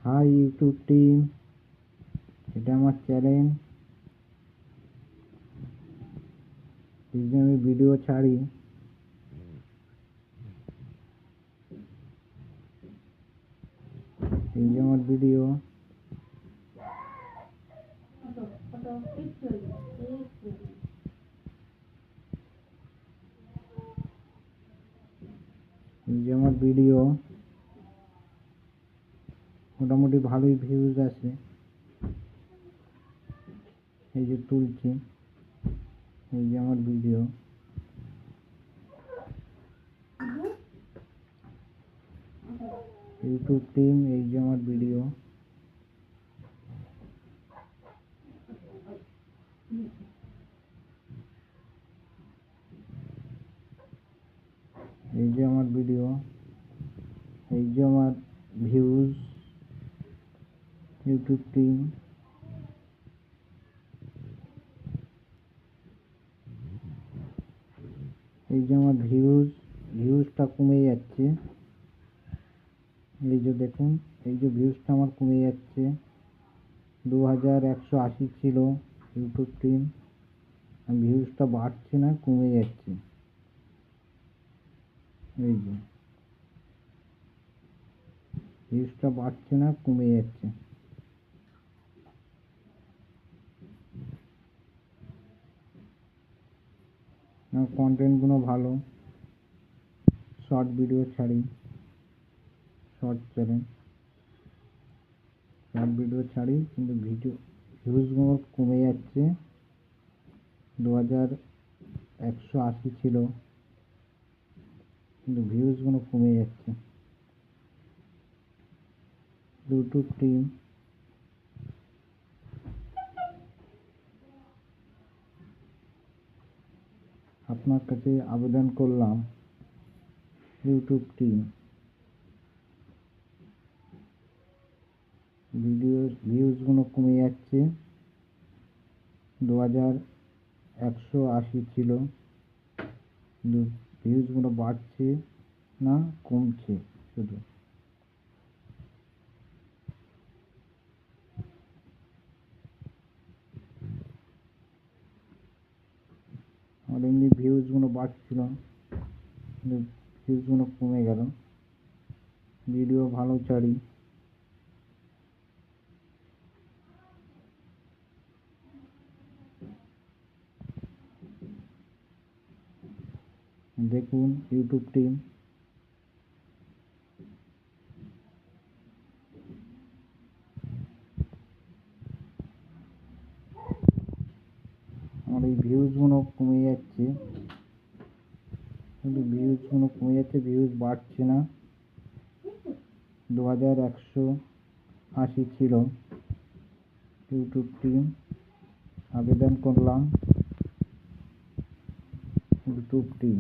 High YouTube team, এটা আমার channel. এই যে আমি ভিডিও ছাড়ি, এই যে আমার ভিডিও। এই যে আমার ভিডিও, মোটামুটি ভালোই ভিউজ আছে। এই যে তুলছি, এই যে আমার ভিডিও। ইউটিউব টিম, এই যে আমার ভিডিও। এই যে আমার ভিডিও, এই যে আমার ভিউজ। ইউটিউব টিম, এই যে আমার ভিউজটা কমে যাচ্ছে। এই যে দেখুন, এই যে ভিউজটা আমার কমে যাচ্ছে। 2180 ছিল ইউটিউব টিম, ভিউজটা বাড়ছে না, কমে যাচ্ছে। এই যে ভিউজটা বাড়ছে না, কমে যাচ্ছে। কন্টেন্টগুলো ভালো, শর্ট ভিডিও ছাড়ি, শর্ট চ্যানেল, শর্ট ভিডিও ছাড়ি, কিন্তু ভিউজগুলো কমে যাচ্ছে। 2180 ছিল, কিন্তু ভিউজগুলো কমে যাচ্ছে। ইউটিউব টিম, আপনার কাছে আবেদন করলাম, ইউটিউব টিম, ভিউজগুলো কমে যাচ্ছে। 2180 ছিল, কিন্তু ভিউজগুলো বাড়ছে না, কমছে শুধু। আমার এমনি ভিউজগুলো বাড়ছিল, কিন্তু ভিউজগুলো কমে গেল। ভিডিও ভালো ছাড়ি। দেখুন ইউটিউব টিম, আমার এই ভিউজগুলো কমে যাচ্ছে, কিন্তু ভিউজগুলো কমে যাচ্ছে, ভিউজ বাড়ছে না। 2180 ছিল ইউটিউব টিম, আবেদন করলাম, ইউটিউব টিম।